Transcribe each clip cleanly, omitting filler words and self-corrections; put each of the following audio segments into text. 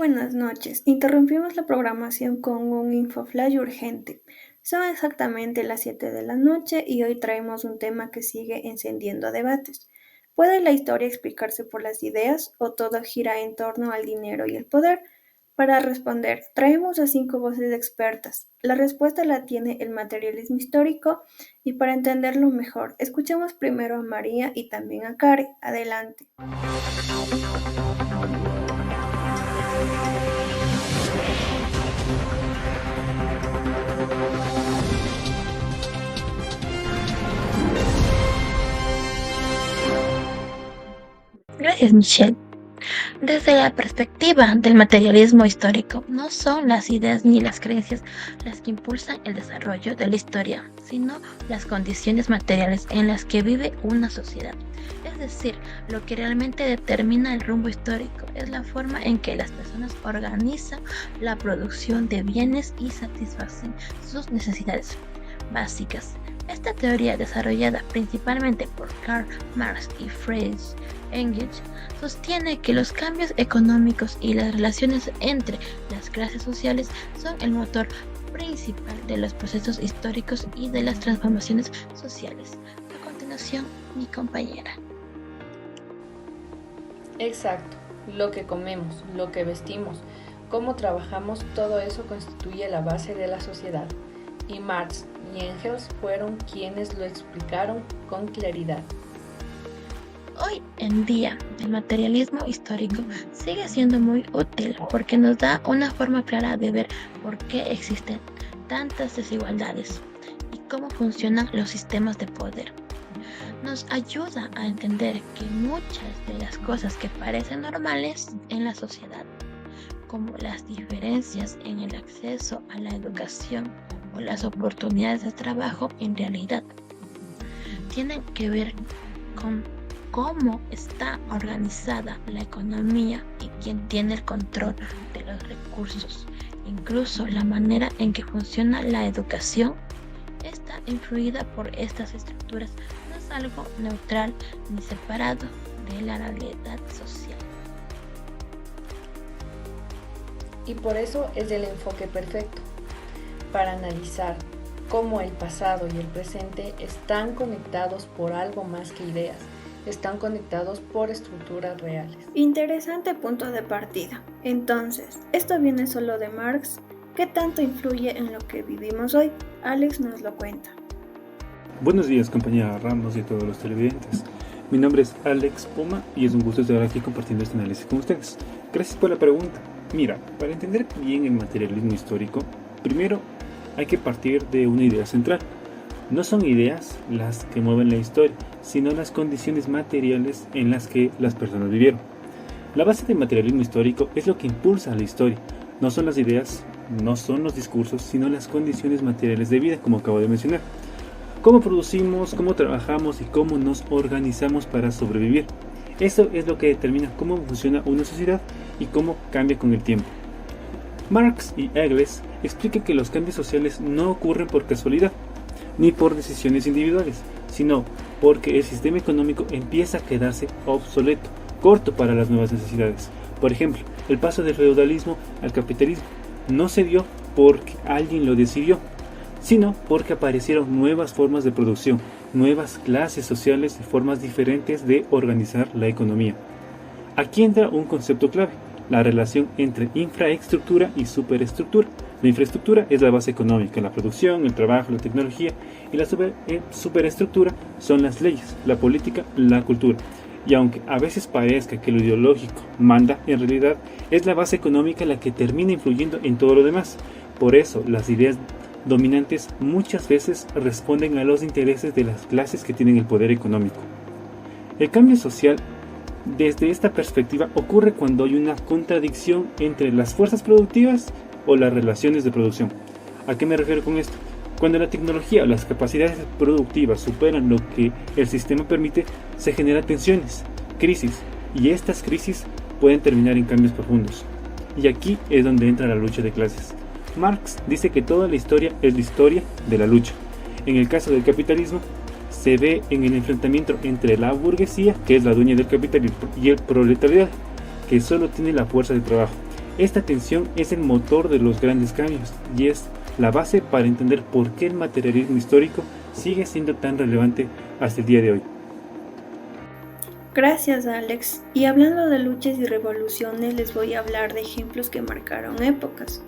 buenas noches. Interrumpimos la programación con un infoflash urgente. Son exactamente las 7 de la noche y hoy traemos un tema que sigue encendiendo debates. ¿Puede la historia explicarse por las ideas o todo gira en torno al dinero y el poder? Para responder, traemos a 5 voces expertas. La respuesta la tiene el materialismo histórico y para entenderlo mejor, escuchemos primero a María y también a Kare. Adelante. Gracias, Michelle. Desde la perspectiva del materialismo histórico, no son las ideas ni las creencias las que impulsan el desarrollo de la historia, sino las condiciones materiales en las que vive una sociedad. Es decir, lo que realmente determina el rumbo histórico es la forma en que las personas organizan la producción de bienes y satisfacen sus necesidades básicas. Esta teoría, desarrollada principalmente por Karl Marx y Friedrich Engels, sostiene que los cambios económicos y las relaciones entre las clases sociales son el motor principal de los procesos históricos y de las transformaciones sociales. A continuación, mi compañera. Exacto, lo que comemos, lo que vestimos, cómo trabajamos, todo eso constituye la base de la sociedad. Y Marx y Engels fueron quienes lo explicaron con claridad. Hoy en día, el materialismo histórico sigue siendo muy útil porque nos da una forma clara de ver por qué existen tantas desigualdades y cómo funcionan los sistemas de poder. Nos ayuda a entender que muchas de las cosas que parecen normales en la sociedad, como las diferencias en el acceso a la educación o las oportunidades de trabajo, en realidad tienen que ver con cómo está organizada la economía y quién tiene el control de los recursos. Incluso la manera en que funciona la educación está influida por estas estructuras. No es algo neutral ni separado de la realidad social. Y por eso es el enfoque perfecto para analizar cómo el pasado y el presente están conectados por algo más que ideas. Están conectados por estructuras reales. Interesante punto de partida. Entonces, ¿esto viene solo de Marx? ¿Qué tanto influye en lo que vivimos hoy? Alex nos lo cuenta. Buenos días, compañera Ramos y a todos los televidentes. Mi nombre es Alex Puma y es un gusto estar aquí compartiendo este análisis con ustedes. Gracias por la pregunta. Mira, para entender bien el materialismo histórico, primero hay que partir de una idea central. No son ideas las que mueven la historia, sino las condiciones materiales en las que las personas vivieron. La base del materialismo histórico es lo que impulsa la historia. No son las ideas, no son los discursos, sino las condiciones materiales de vida, como acabo de mencionar. Cómo producimos, cómo trabajamos y cómo nos organizamos para sobrevivir. Eso es lo que determina cómo funciona una sociedad y cómo cambia con el tiempo. Marx y Engels explican que los cambios sociales no ocurren por casualidad, ni por decisiones individuales, sino porque el sistema económico empieza a quedarse obsoleto, corto para las nuevas necesidades. Por ejemplo, el paso del feudalismo al capitalismo no se dio porque alguien lo decidió, sino porque aparecieron nuevas formas de producción, nuevas clases sociales y formas diferentes de organizar la economía. Aquí entra un concepto clave: la relación entre infraestructura y superestructura. La infraestructura es la base económica, la producción, el trabajo, la tecnología, y la superestructura son las leyes, la política, la cultura. Y aunque a veces parezca que lo ideológico manda, en realidad es la base económica la que termina influyendo en todo lo demás. Por eso las ideas dominantes muchas veces responden a los intereses de las clases que tienen el poder económico. El cambio social desde esta perspectiva ocurre cuando hay una contradicción entre las fuerzas productivas o las relaciones de producción. ¿A qué me refiero con esto? Cuando la tecnología o las capacidades productivas superan lo que el sistema permite, se generan tensiones, crisis, y estas crisis pueden terminar en cambios profundos. Y aquí es donde entra la lucha de clases. Marx dice que toda la historia es la historia de la lucha. En el caso del capitalismo, se ve en el enfrentamiento entre la burguesía, que es la dueña del capitalismo, y el proletariado, que solo tiene la fuerza de trabajo. Esta tensión es el motor de los grandes cambios y es la base para entender por qué el materialismo histórico sigue siendo tan relevante hasta el día de hoy. Gracias, Alex. Y hablando de luchas y revoluciones, les voy a hablar de ejemplos que marcaron épocas.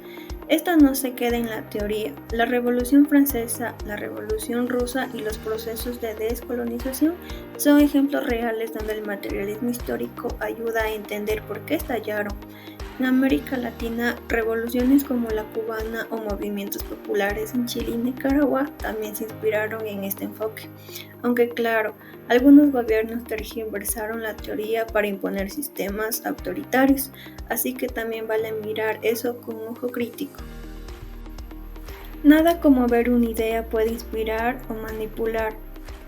Esto no se queda en la teoría. La Revolución Francesa, la Revolución Rusa y los procesos de descolonización son ejemplos reales donde el materialismo histórico ayuda a entender por qué estallaron. En América Latina, revoluciones como la cubana o movimientos populares en Chile y Nicaragua también se inspiraron en este enfoque. Aunque claro, algunos gobiernos tergiversaron la teoría para imponer sistemas autoritarios, así que también vale mirar eso con ojo crítico. Nada como ver una idea puede inspirar o manipular.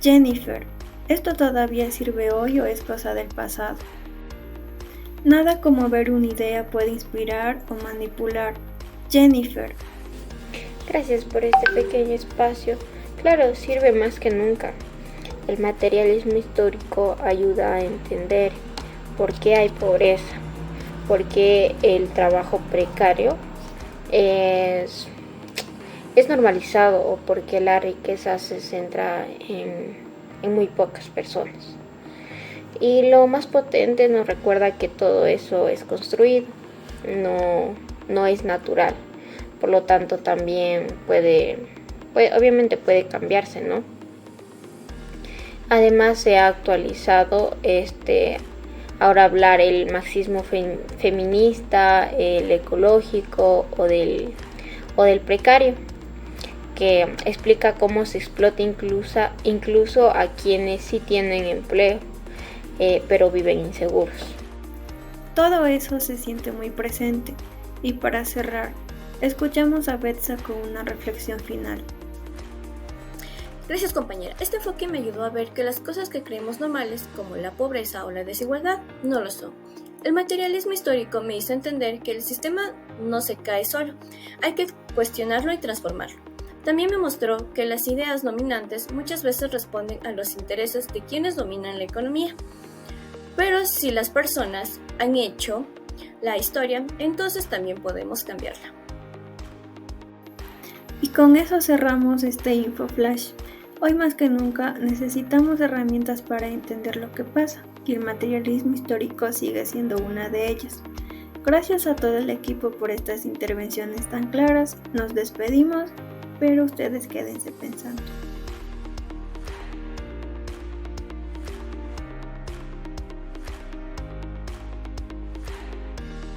Jennifer, ¿esto todavía sirve hoy o es cosa del pasado? Nada como ver una idea puede inspirar o manipular. Jennifer. Gracias por este pequeño espacio. Claro, sirve más que nunca. El materialismo histórico ayuda a entender por qué hay pobreza, por qué el trabajo precario es normalizado o por qué la riqueza se centra en muy pocas personas. Y lo más potente nos recuerda que todo eso es construido, no es natural. Por lo tanto, también obviamente puede cambiarse, ¿no? Además, se ha actualizado ahora hablar el marxismo feminista, el ecológico o del precario, que explica cómo se explota incluso a quienes sí tienen empleo, pero viven inseguros. Todo eso se siente muy presente. Y para cerrar, escuchamos a Betsa con una reflexión final. Gracias, compañera. Este enfoque me ayudó a ver que las cosas que creemos normales, como la pobreza o la desigualdad, no lo son. El materialismo histórico me hizo entender que el sistema no se cae solo, hay que cuestionarlo y transformarlo. También me mostró que las ideas dominantes muchas veces responden a los intereses de quienes dominan la economía. Pero si las personas han hecho la historia, entonces también podemos cambiarla. Y con eso cerramos este InfoFlash. Hoy más que nunca necesitamos herramientas para entender lo que pasa, y el materialismo histórico sigue siendo una de ellas. Gracias a todo el equipo por estas intervenciones tan claras. Nos despedimos, pero ustedes quédense pensando.